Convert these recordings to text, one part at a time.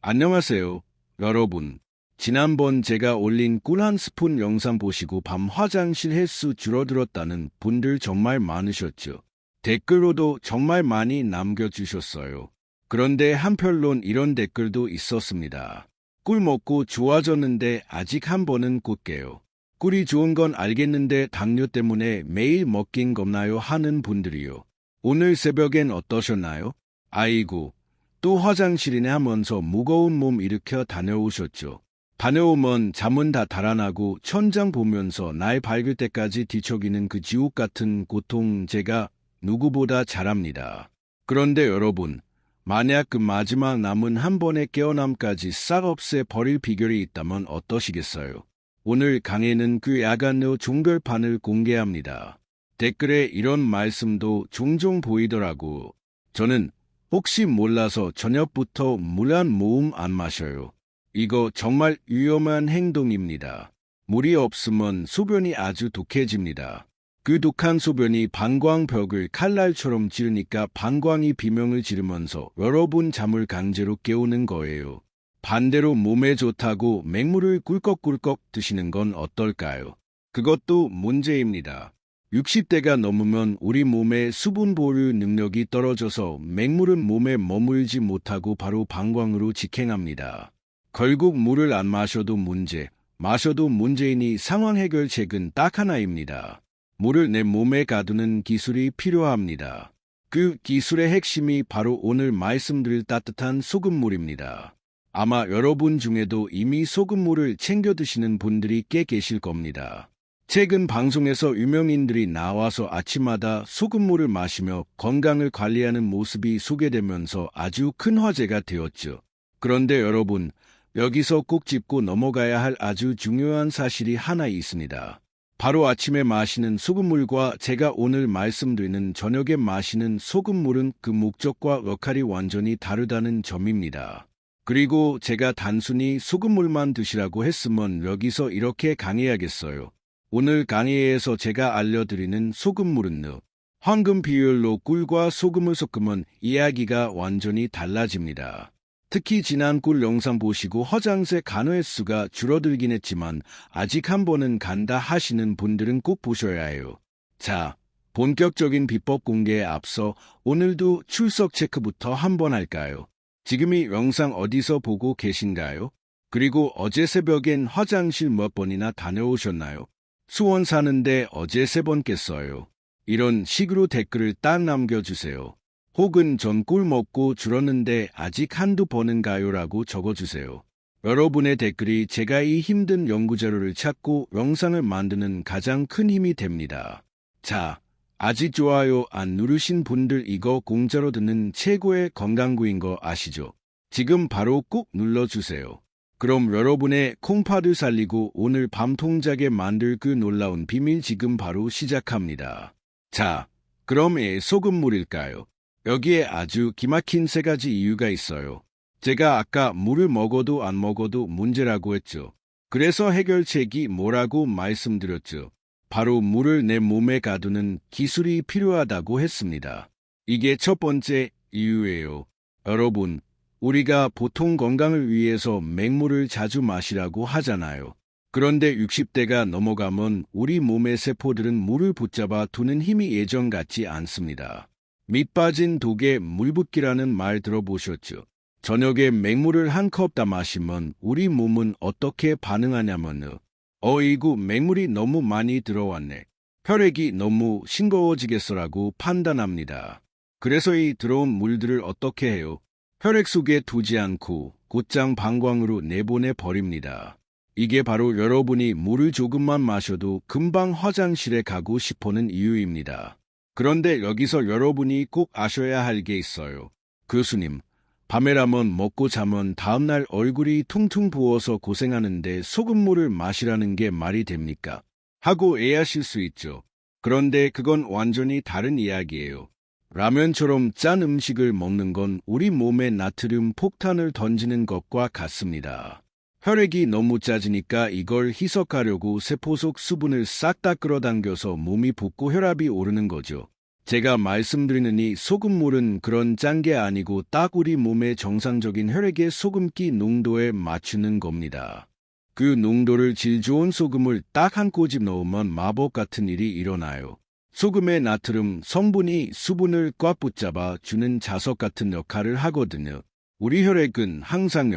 안녕하세요, 여러분. 지난번 제가 올린 꿀 한 스푼 영상 보시고 밤 화장실 횟수 줄어들었다는 분들 정말 많으셨죠. 댓글로도 정말 많이 남겨주셨어요. 그런데 한편론 이런 댓글도 있었습니다. 꿀 먹고 좋아졌는데 아직 한 번은 꿀게요. 꿀이 좋은 건 알겠는데 당뇨 때문에 매일 먹긴 겁나요 하는 분들이요. 오늘 새벽엔 어떠셨나요? 아이고. 또 화장실이네 하면서 무거운 몸 일으켜 다녀오셨죠. 다녀오면 잠은 다 달아나고 천장 보면서 날 밝을 때까지 뒤척이는 그 지옥 같은 고통 제가 누구보다 잘 압니다. 그런데 여러분, 만약 그 마지막 남은 한 번의 깨어남까지 싹 없애 버릴 비결이 있다면 어떠시겠어요? 오늘 강의는 그 야간의 종별판을 공개합니다. 댓글에 이런 말씀도 종종 보이더라고. 저는 혹시 몰라서 저녁부터 물 한 모금 안 마셔요. 이거 정말 위험한 행동입니다. 물이 없으면 소변이 아주 독해집니다. 그 독한 소변이 방광벽을 칼날처럼 찌르니까 방광이 비명을 지르면서 여러분 잠을 강제로 깨우는 거예요. 반대로 몸에 좋다고 맹물을 꿀꺽꿀꺽 드시는 건 어떨까요? 그것도 문제입니다. 60대가 넘으면 우리 몸의 수분 보유 능력이 떨어져서 맹물은 몸에 머물지 못하고 바로 방광으로 직행합니다. 결국 물을 안 마셔도 문제, 마셔도 문제이니 상황 해결책은 딱 하나입니다. 물을 내 몸에 가두는 기술이 필요합니다. 그 기술의 핵심이 바로 오늘 말씀드릴 따뜻한 소금물입니다. 아마 여러분 중에도 이미 소금물을 챙겨 드시는 분들이 꽤 계실 겁니다. 최근 방송에서 유명인들이 나와서 아침마다 소금물을 마시며 건강을 관리하는 모습이 소개되면서 아주 큰 화제가 되었죠. 그런데 여러분, 여기서 꼭 짚고 넘어가야 할 아주 중요한 사실이 하나 있습니다. 바로 아침에 마시는 소금물과 제가 오늘 말씀드리는 저녁에 마시는 소금물은 그 목적과 역할이 완전히 다르다는 점입니다. 그리고 제가 단순히 소금물만 드시라고 했으면 여기서 이렇게 강의하겠어요. 오늘 강의에서 제가 알려드리는 소금물은 황금 비율로 꿀과 소금을 섞으면 이야기가 완전히 달라집니다. 특히 지난 꿀 영상 보시고 화장실 간호 횟수가 줄어들긴 했지만 아직 한 번은 간다 하시는 분들은 꼭 보셔야 해요. 자, 본격적인 비법 공개에 앞서 오늘도 출석 체크부터 한번 할까요? 지금 이 영상 어디서 보고 계신가요? 그리고 어제 새벽엔 화장실 몇 번이나 다녀오셨나요? 수원 사는데 어제 3번 깼어요. 이런 식으로 댓글을 딱 남겨주세요. 혹은 전 꿀 먹고 줄었는데 아직 한두 번은 가요라고 적어주세요. 여러분의 댓글이 제가 이 힘든 연구자료를 찾고 영상을 만드는 가장 큰 힘이 됩니다. 자, 아직 좋아요 안 누르신 분들 이거 공짜로 듣는 최고의 건강구인 거 아시죠? 지금 바로 꼭 눌러주세요. 그럼 여러분의 콩팥을 살리고 오늘 밤 통작에 만들 그 놀라운 비밀 지금 바로 시작합니다. 자, 그럼 왜 소금물일까요? 여기에 아주 기막힌 3가지 이유가 있어요. 제가 아까 물을 먹어도 안 먹어도 문제라고 했죠. 그래서 해결책이 뭐라고 말씀드렸죠. 바로 물을 내 몸에 가두는 기술이 필요하다고 했습니다. 이게 첫 번째 이유예요. 여러분, 우리가 보통 건강을 위해서 맹물을 자주 마시라고 하잖아요. 그런데 60대가 넘어가면 우리 몸의 세포들은 물을 붙잡아 두는 힘이 예전 같지 않습니다. 밑 빠진 독에 물 붓기라는 말 들어보셨죠? 저녁에 맹물을 한 컵 다 마시면 우리 몸은 어떻게 반응하냐면요. 어이구 맹물이 너무 많이 들어왔네. 혈액이 너무 싱거워지겠어라고 판단합니다. 그래서 이 들어온 물들을 어떻게 해요? 혈액 속에 두지 않고 곧장 방광으로 내보내 버립니다. 이게 바로 여러분이 물을 조금만 마셔도 금방 화장실에 가고 싶어는 이유입니다. 그런데 여기서 여러분이 꼭 아셔야 할 게 있어요. 교수님, 밤에라면 먹고 자면 다음날 얼굴이 퉁퉁 부어서 고생하는데 소금물을 마시라는 게 말이 됩니까? 하고 애하실 수 있죠. 그런데 그건 완전히 다른 이야기예요. 라면처럼 짠 음식을 먹는 건 우리 몸에 나트륨 폭탄을 던지는 것과 같습니다. 혈액이 너무 짜지니까 이걸 희석하려고 세포 속 수분을 싹 다 끌어당겨서 몸이 붓고 혈압이 오르는 거죠. 제가 말씀드리는 이 소금물은 그런 짠 게 아니고 딱 우리 몸의 정상적인 혈액의 소금기 농도에 맞추는 겁니다. 그 농도를 질 좋은 소금을 딱 한 꼬집 넣으면 마법 같은 일이 일어나요. 소금의 나트륨 성분이 수분을 꽉 붙잡아 주는 자석 같은 역할을 하거든요. 우리 혈액은 항상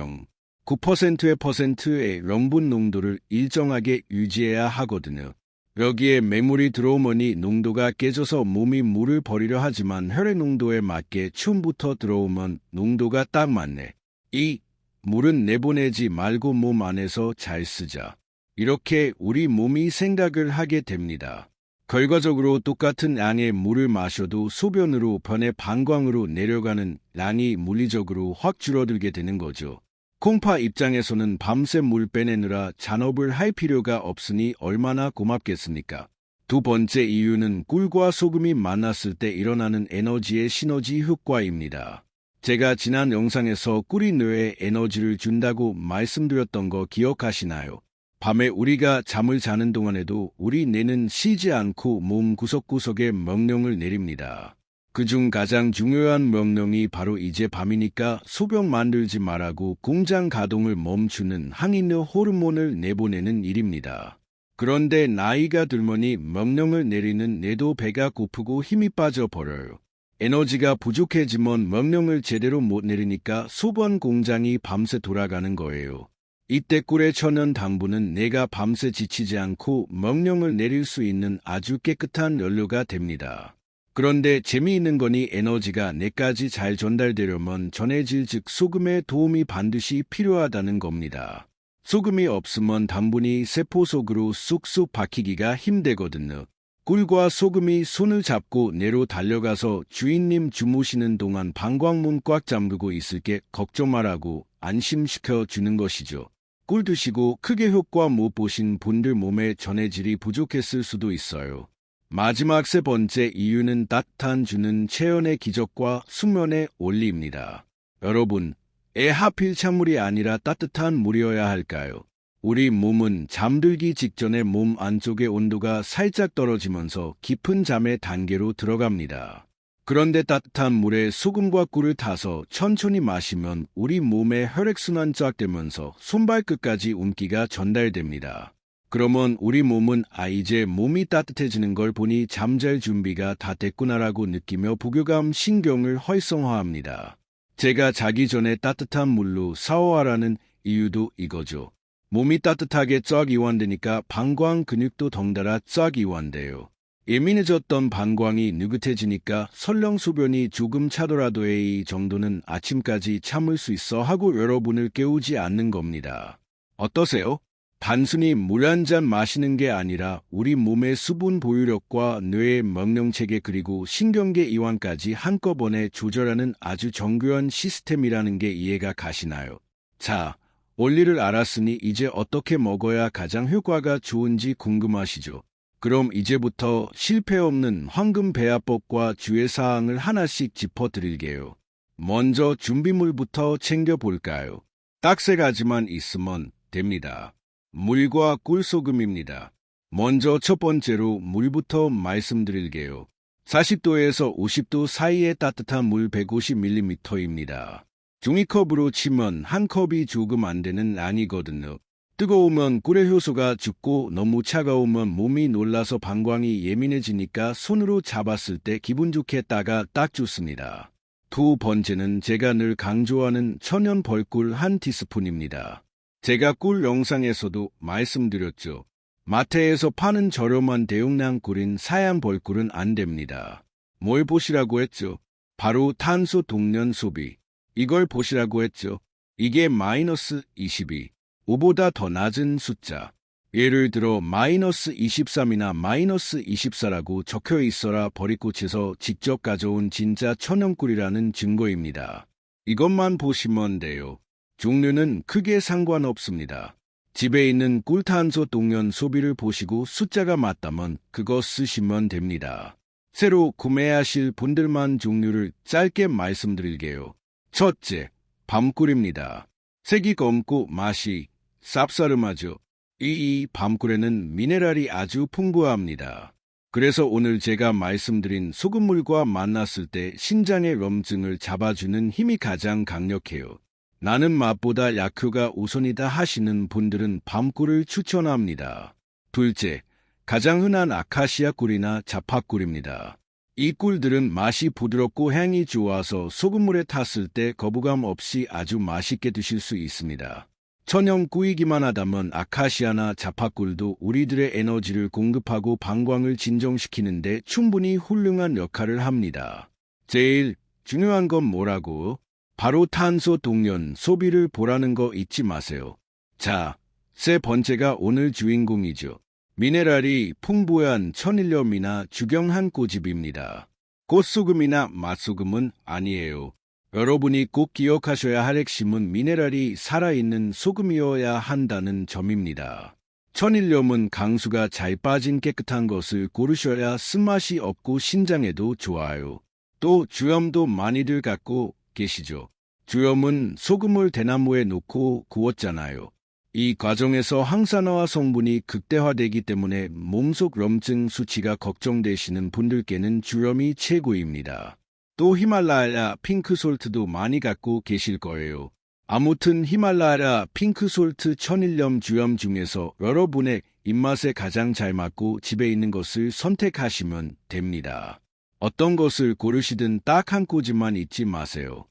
0.9%의 염분 농도를 일정하게 유지해야 하거든요. 여기에 매물이 들어오면 농도가 깨져서 몸이 물을 버리려 하지만 혈액 농도에 맞게 처음부터 들어오면 농도가 딱 맞네. 이 물은 내보내지 말고 몸 안에서 잘 쓰자. 이렇게 우리 몸이 생각을 하게 됩니다. 결과적으로 똑같은 양의 물을 마셔도 소변으로 변해 방광으로 내려가는 양이 물리적으로 확 줄어들게 되는 거죠. 콩파 입장에서는 밤새 물 빼내느라 잔업을 할 필요가 없으니 얼마나 고맙겠습니까? 두 번째 이유는 꿀과 소금이 만났을 때 일어나는 에너지의 시너지 효과입니다. 제가 지난 영상에서 꿀이 뇌에 에너지를 준다고 말씀드렸던 거 기억하시나요? 밤에 우리가 잠을 자는 동안에도 우리 뇌는 쉬지 않고 몸 구석구석에 명령을 내립니다. 그중 가장 중요한 명령이 바로 이제 밤이니까 소변 만들지 말라고 공장 가동을 멈추는 항인류 호르몬을 내보내는 일입니다. 그런데 나이가 들머니 명령을 내리는 뇌도 배가 고프고 힘이 빠져버려요. 에너지가 부족해지면 명령을 제대로 못 내리니까 소변 공장이 밤새 돌아가는 거예요. 이때 꿀의 천연 당분은 뇌가 밤새 지치지 않고 명령을 내릴 수 있는 아주 깨끗한 연료가 됩니다. 그런데 재미있는 거니 에너지가 뇌까지 잘 전달되려면 전해질 즉 소금의 도움이 반드시 필요하다는 겁니다. 소금이 없으면 당분이 세포 속으로 쑥쑥 박히기가 힘들거든요. 꿀과 소금이 손을 잡고 뇌로 달려가서 주인님 주무시는 동안 방광문 꽉 잠그고 있을게 걱정 말라고 안심시켜 주는 것이죠. 꿀 드시고 크게 효과 못 보신 분들 몸에 전해질이 부족했을 수도 있어요. 마지막 세 번째 이유는 따뜻한 주는 체온의 기적과 수면의 원리입니다. 여러분, 하필 찬물이 아니라 따뜻한 물이어야 할까요? 우리 몸은 잠들기 직전에 몸 안쪽의 온도가 살짝 떨어지면서 깊은 잠의 단계로 들어갑니다. 그런데 따뜻한 물에 소금과 꿀을 타서 천천히 마시면 우리 몸의 혈액순환 쫙 되면서 손발끝까지 운기가 전달됩니다. 그러면 우리 몸은 이제 몸이 따뜻해지는 걸 보니 잠잘 준비가 다 됐구나라고 느끼며 부교감 신경을 활성화합니다. 제가 자기 전에 따뜻한 물로 샤워하라는 이유도 이거죠. 몸이 따뜻하게 쫙 이완되니까 방광 근육도 덩달아 쫙 이완돼요. 예민해졌던 방광이 느긋해지니까 설령 소변이 조금 차더라도 이 정도는 아침까지 참을 수 있어 하고 여러분을 깨우지 않는 겁니다. 어떠세요? 단순히 물 한 잔 마시는 게 아니라 우리 몸의 수분 보유력과 뇌의 명령체계 그리고 신경계 이완까지 한꺼번에 조절하는 아주 정교한 시스템이라는 게 이해가 가시나요? 자, 원리를 알았으니 이제 어떻게 먹어야 가장 효과가 좋은지 궁금하시죠? 그럼 이제부터 실패 없는 황금 배합법과 주의사항을 하나씩 짚어드릴게요. 먼저 준비물부터 챙겨볼까요? 딱 세 가지만 있으면 됩니다. 물과 꿀소금입니다. 먼저 첫 번째로 물부터 말씀드릴게요. 40도에서 50도 사이의 따뜻한 물 150ml입니다. 종이컵으로 치면 한 컵이 조금 안 되는 양이거든요. 뜨거우면 꿀의 효소가 죽고 너무 차가우면 몸이 놀라서 방광이 예민해지니까 손으로 잡았을 때 기분 좋게 따가 딱 좋습니다. 두 번째는 제가 늘 강조하는 천연 벌꿀 한 티스푼입니다. 제가 꿀 영상에서도 말씀드렸죠. 마트에서 파는 저렴한 대용량 꿀인 사양 벌꿀은 안 됩니다. 뭘 보시라고 했죠? 바로 탄소 동련 소비. 이걸 보시라고 했죠. 이게 마이너스 22, 5보다 더 낮은 숫자. 예를 들어 마이너스 23이나 마이너스 24라고 적혀 있어라 버리꽃에서 직접 가져온 진짜 천연꿀이라는 증거입니다. 이것만 보시면 돼요. 종류는 크게 상관없습니다. 집에 있는 꿀탄소 동련 소비를 보시고 숫자가 맞다면 그거 쓰시면 됩니다. 새로 구매하실 분들만 종류를 짧게 말씀드릴게요. 첫째, 밤꿀입니다. 색이 검고 맛이 쌉싸름하죠. 이 밤꿀에는 미네랄이 아주 풍부합니다. 그래서 오늘 제가 말씀드린 소금물과 만났을 때 신장의 염증을 잡아주는 힘이 가장 강력해요. 나는 맛보다 약효가 우선이다 하시는 분들은 밤꿀을 추천합니다. 둘째, 가장 흔한 아카시아 꿀이나 자파꿀입니다. 이 꿀들은 맛이 부드럽고 향이 좋아서 소금물에 탔을 때 거부감 없이 아주 맛있게 드실 수 있습니다. 천연 꿀이기만 하다면 아카시아나 자파꿀도 우리들의 에너지를 공급하고 방광을 진정시키는데 충분히 훌륭한 역할을 합니다. 제일 중요한 건 뭐라고? 바로 탄소 동연 소비를 보라는 거 잊지 마세요. 자, 세 번째가 오늘 주인공이죠. 미네랄이 풍부한 천일염이나 주경한 꼬집입니다. 꽃소금이나 맛소금은 아니에요. 여러분이 꼭 기억하셔야 할 핵심은 미네랄이 살아있는 소금이어야 한다는 점입니다. 천일염은 강수가 잘 빠진 깨끗한 것을 고르셔야 쓴맛이 없고 신장에도 좋아요. 또 주염도 많이들 갖고 계시죠. 주염은 소금을 대나무에 놓고 구웠잖아요. 이 과정에서 항산화와 성분이 극대화되기 때문에 몸속 염증 수치가 걱정되시는 분들께는 주염이 최고입니다. 또 히말라야 핑크솔트도 많이 갖고 계실 거예요. 아무튼 히말라야 핑크솔트 천일염 주염 중에서 여러분의 입맛에 가장 잘 맞고 집에 있는 것을 선택하시면 됩니다. 어떤 것을 고르시든 딱 한 꼬집만 잊지 마세요.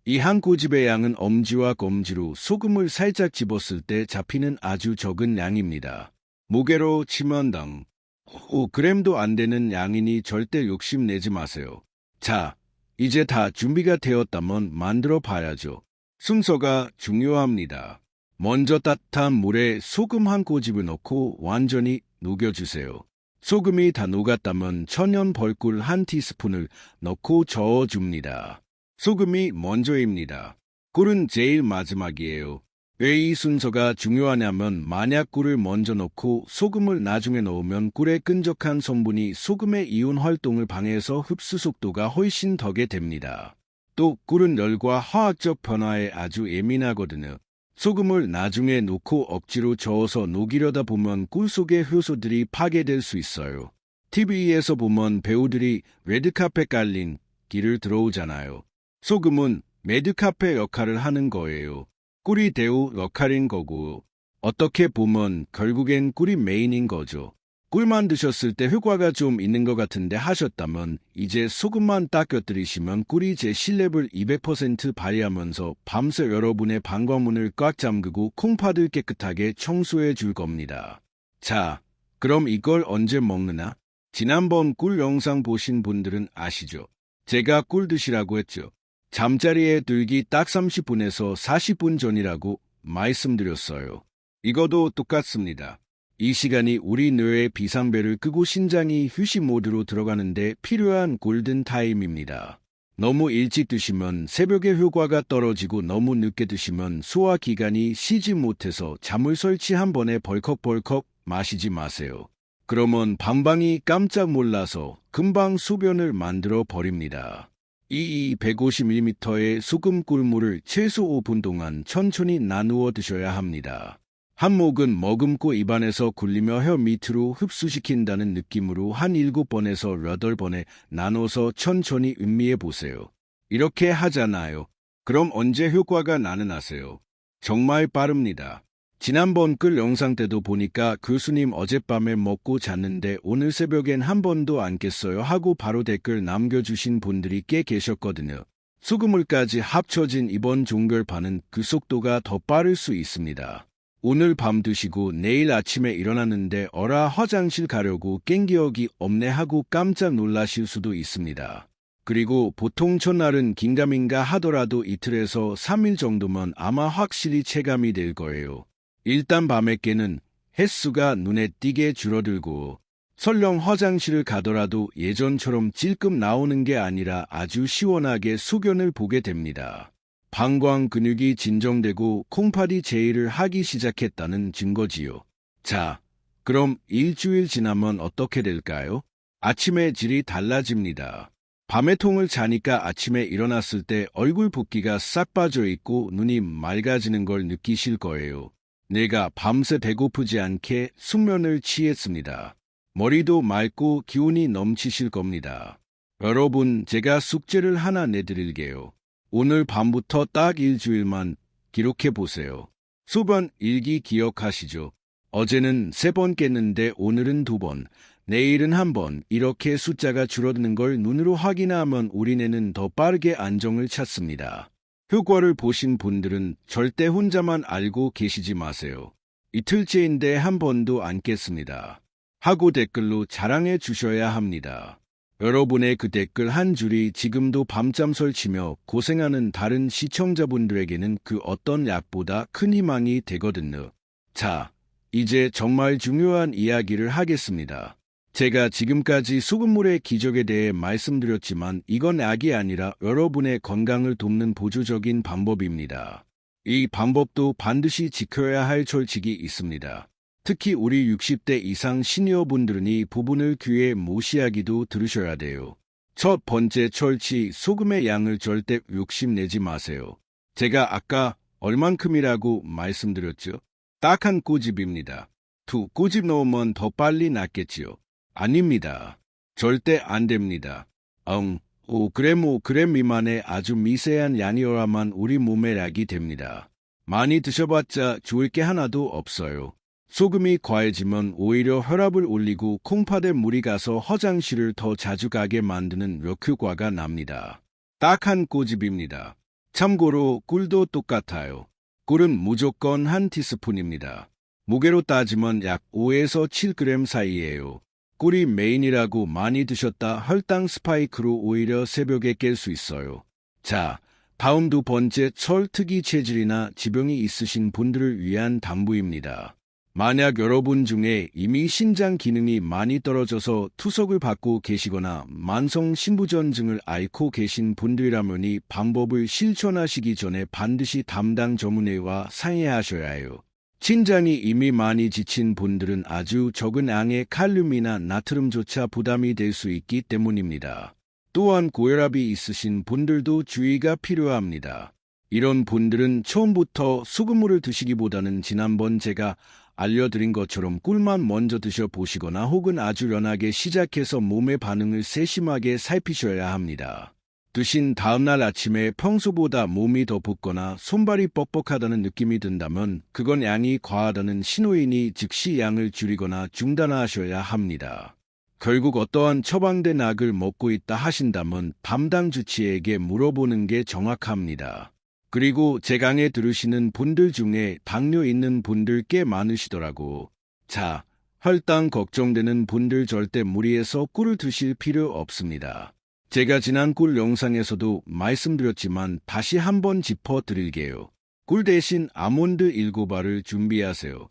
이 한 꼬집의 양은 엄지와 검지로 소금을 살짝 집었을 때 잡히는 아주 적은 양입니다. 무게로 치면 당 5g도 안 되는 양이니 절대 욕심내지 마세요. 자, 이제 다 준비가 되었다면 만들어 봐야죠. 순서가 중요합니다. 먼저 따뜻한 물에 소금 한 꼬집을 넣고 완전히 녹여주세요. 소금이 다 녹았다면 천연 벌꿀 한 티스푼을 넣고 저어줍니다. 소금이 먼저입니다. 꿀은 제일 마지막이에요. 왜 이 순서가 중요하냐면 만약 꿀을 먼저 넣고 소금을 나중에 넣으면 꿀의 끈적한 성분이 소금의 이온 활동을 방해해서 흡수 속도가 훨씬 더게 됩니다. 또 꿀은 열과 화학적 변화에 아주 예민하거든요. 소금을 나중에 넣고 억지로 저어서 녹이려다 보면 꿀 속의 효소들이 파괴될 수 있어요. TV에서 보면 배우들이 레드카펫 깔린 길을 들어오잖아요. 소금은 레드카펫 역할을 하는 거예요. 꿀이 대우 역할인 거고 어떻게 보면 결국엔 꿀이 메인인 거죠. 꿀만 드셨을 때 효과가 좀 있는 것 같은데 하셨다면 이제 소금만 딱 곁들이시면 꿀이 제 실력을 200% 발휘하면서 밤새 여러분의 방광문을 꽉 잠그고 콩팥을 깨끗하게 청소해 줄 겁니다. 자, 그럼 이걸 언제 먹느냐? 지난번 꿀 영상 보신 분들은 아시죠? 제가 꿀 드시라고 했죠. 잠자리에 들기 딱 30분에서 40분 전이라고 말씀드렸어요. 이것도 똑같습니다. 이 시간이 우리 뇌의 비상벨을 끄고 신장이 휴식 모드로 들어가는데 필요한 골든타임입니다. 너무 일찍 드시면 새벽에 효과가 떨어지고 너무 늦게 드시면 소화기관이 쉬지 못해서 자물설치 한 번에 벌컥벌컥 마시지 마세요. 그러면 방방이 깜짝 놀라서 금방 소변을 만들어 버립니다. 이 150ml의 소금 꿀물을 최소 5분 동안 천천히 나누어 드셔야 합니다. 한 모금 머금고 입안에서 굴리며 혀 밑으로 흡수시킨다는 느낌으로 한 7번에서 8번에 나눠서 천천히 음미해 보세요. 이렇게 하잖아요. 그럼 언제 효과가 나는 아세요? 정말 빠릅니다. 지난번 꿀 영상 때도 보니까 교수님 어젯밤에 먹고 잤는데 오늘 새벽엔 한 번도 안 깼어요 하고 바로 댓글 남겨주신 분들이 꽤 계셨거든요. 소금물까지 합쳐진 이번 종결파는 그 속도가 더 빠를 수 있습니다. 오늘 밤 드시고 내일 아침에 일어났는데 어라 화장실 가려고 깬 기억이 없네 하고 깜짝 놀라실 수도 있습니다. 그리고 보통 첫날은 긴가민가 하더라도 이틀에서 3일 정도면 아마 확실히 체감이 될 거예요. 일단 밤에 깨는 횟수가 눈에 띄게 줄어들고 설령 화장실을 가더라도 예전처럼 찔끔 나오는 게 아니라 아주 시원하게 소견을 보게 됩니다. 방광 근육이 진정되고 콩팥이 제의를 하기 시작했다는 증거지요. 자, 그럼 일주일 지나면 어떻게 될까요? 아침의 질이 달라집니다. 밤에 통을 자니까 아침에 일어났을 때 얼굴 붓기가 싹 빠져 있고 눈이 맑아지는 걸 느끼실 거예요. 내가 밤새 배고프지 않게 숙면을 취했습니다. 머리도 맑고 기운이 넘치실 겁니다. 여러분, 제가 숙제를 하나 내드릴게요. 오늘 밤부터 딱 일주일만 기록해 보세요. 수번 일기 기억하시죠? 어제는 3번 깼는데 오늘은 2번, 내일은 1번, 이렇게 숫자가 줄어드는 걸 눈으로 확인하면 우리뇌는 더 빠르게 안정을 찾습니다. 효과를 보신 분들은 절대 혼자만 알고 계시지 마세요. 이틀째인데 한 번도 안 깼습니다. 하고 댓글로 자랑해 주셔야 합니다. 여러분의 그 댓글 한 줄이 지금도 밤잠 설치며 고생하는 다른 시청자분들에게는 그 어떤 약보다 큰 희망이 되거든요. 자, 이제 정말 중요한 이야기를 하겠습니다. 제가 지금까지 소금물의 기적에 대해 말씀드렸지만 이건 약이 아니라 여러분의 건강을 돕는 보조적인 방법입니다. 이 방법도 반드시 지켜야 할 철칙이 있습니다. 특히 우리 60대 이상 시니어분들은 이 부분을 귀에 무시하기도 들으셔야 돼요. 첫 번째 철칙, 소금의 양을 절대 욕심내지 마세요. 제가 아까 얼만큼이라고 말씀드렸죠? 딱 한 꼬집입니다. 2꼬집 넣으면 더 빨리 낫겠지요? 아닙니다. 절대 안 됩니다. 5g, 5g 미만의 아주 미세한 양이어야만 우리 몸에 약이 됩니다. 많이 드셔봤자 좋을 게 하나도 없어요. 소금이 과해지면 오히려 혈압을 올리고 콩팥에 물이 가서 화장실을 더 자주 가게 만드는 역효과가 납니다. 딱 한 꼬집입니다. 참고로 꿀도 똑같아요. 꿀은 무조건 한 티스푼입니다. 무게로 따지면 약 5에서 7g 사이예요. 꿀이 메인이라고 많이 드셨다 혈당 스파이크로 오히려 새벽에 깰 수 있어요. 자, 다음 2번째, 철특이 체질이나 지병이 있으신 분들을 위한 당부입니다. 만약 여러분 중에 이미 신장 기능이 많이 떨어져서 투석을 받고 계시거나 만성 신부전증을 앓고 계신 분들이라면 이 방법을 실천하시기 전에 반드시 담당 전문의와 상의하셔야 해요. 신장이 이미 많이 지친 분들은 아주 적은 양의 칼륨이나 나트륨조차 부담이 될 수 있기 때문입니다. 또한 고혈압이 있으신 분들도 주의가 필요합니다. 이런 분들은 처음부터 소금물을 드시기보다는 지난번 제가 알려드린 것처럼 꿀만 먼저 드셔보시거나 혹은 아주 연하게 시작해서 몸의 반응을 세심하게 살피셔야 합니다. 드신 다음날 아침에 평소보다 몸이 더 붓거나 손발이 뻑뻑하다는 느낌이 든다면 그건 양이 과하다는 신호이니 즉시 양을 줄이거나 중단하셔야 합니다. 결국 어떠한 처방된 약을 먹고 있다 하신다면 담당 주치의에게 물어보는 게 정확합니다. 그리고 제 강의 들으시는 분들 중에 당뇨 있는 분들 꽤 많으시더라고. 자, 혈당 걱정되는 분들 절대 무리해서 꿀을 드실 필요 없습니다. 제가 지난 꿀 영상에서도 말씀드렸지만 다시 한번 짚어드릴게요. 꿀 대신 아몬드 7알을 준비하세요.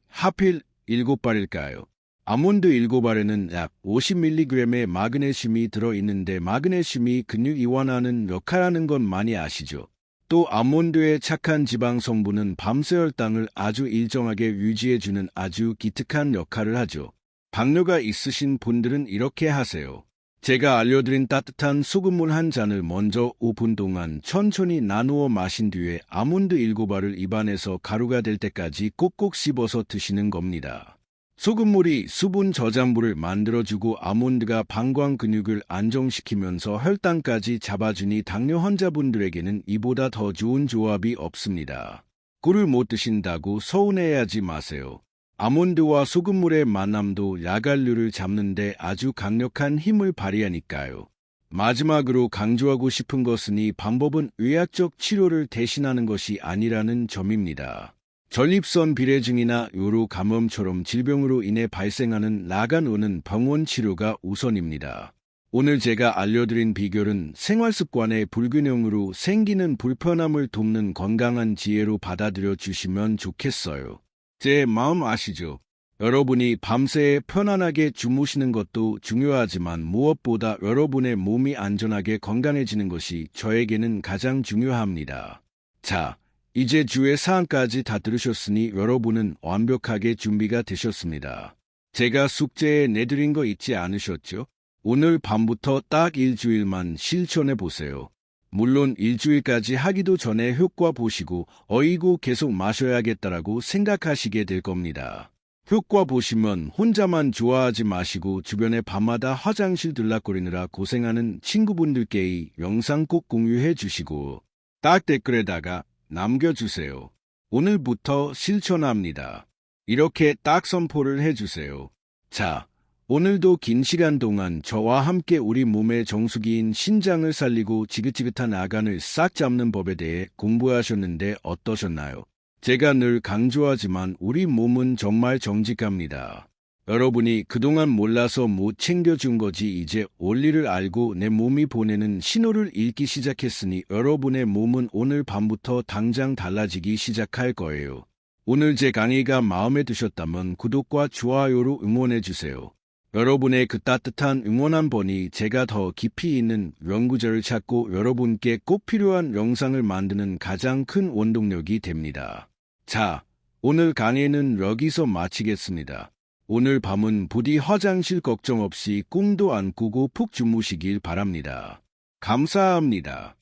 하필 7알일까요? 아몬드 7알에는 약 50mg의 마그네슘이 들어있는데 마그네슘이 근육 이완하는 역할하는 건 많이 아시죠? 또 아몬드의 착한 지방 성분은 밤새 혈당을 아주 일정하게 유지해주는 아주 기특한 역할을 하죠. 당뇨가 있으신 분들은 이렇게 하세요. 제가 알려드린 따뜻한 소금물 한 잔을 먼저 5분 동안 천천히 나누어 마신 뒤에 아몬드 7알을 입안에서 가루가 될 때까지 꼭꼭 씹어서 드시는 겁니다. 소금물이 수분 저장부를 만들어주고 아몬드가 방광 근육을 안정시키면서 혈당까지 잡아주니 당뇨 환자분들에게는 이보다 더 좋은 조합이 없습니다. 꿀을 못 드신다고 서운해하지 마세요. 아몬드와 소금물의 만남도 야간류를 잡는데 아주 강력한 힘을 발휘하니까요. 마지막으로 강조하고 싶은 것은 이 방법은 의학적 치료를 대신하는 것이 아니라는 점입니다. 전립선 비례증이나 요로 감염처럼 질병으로 인해 발생하는 나간 오는 병원 치료가 우선입니다. 오늘 제가 알려드린 비결은 생활습관의 불균형으로 생기는 불편함을 돕는 건강한 지혜로 받아들여 주시면 좋겠어요. 제 마음 아시죠? 여러분이 밤새 편안하게 주무시는 것도 중요하지만 무엇보다 여러분의 몸이 안전하게 건강해지는 것이 저에게는 가장 중요합니다. 자, 이제 주의 사항까지 다 들으셨으니 여러분은 완벽하게 준비가 되셨습니다. 제가 숙제에 내드린 거 잊지 않으셨죠? 오늘 밤부터 딱 일주일만 실천해 보세요. 물론 일주일까지 하기도 전에 효과 보시고 어이구 계속 마셔야겠다라고 생각하시게 될 겁니다. 효과 보시면 혼자만 좋아하지 마시고 주변에 밤마다 화장실 들락거리느라 고생하는 친구분들께 이 영상 꼭 공유해 주시고 딱 댓글에다가 남겨주세요. 오늘부터 실천합니다. 이렇게 딱 선포를 해주세요. 자, 오늘도 긴 시간 동안 저와 함께 우리 몸의 정수기인 신장을 살리고 지긋지긋한 아간을 싹 잡는 법에 대해 공부하셨는데 어떠셨나요? 제가 늘 강조하지만 우리 몸은 정말 정직합니다. 여러분이 그동안 몰라서 못 챙겨준 거지 이제 원리를 알고 내 몸이 보내는 신호를 읽기 시작했으니 여러분의 몸은 오늘 밤부터 당장 달라지기 시작할 거예요. 오늘 제 강의가 마음에 드셨다면 구독과 좋아요로 응원해주세요. 여러분의 그 따뜻한 응원 한 번이 제가 더 깊이 있는 연구자를 찾고 여러분께 꼭 필요한 영상을 만드는 가장 큰 원동력이 됩니다. 자, 오늘 강의는 여기서 마치겠습니다. 오늘 밤은 부디 화장실 걱정 없이 꿈도 안 꾸고 푹 주무시길 바랍니다. 감사합니다.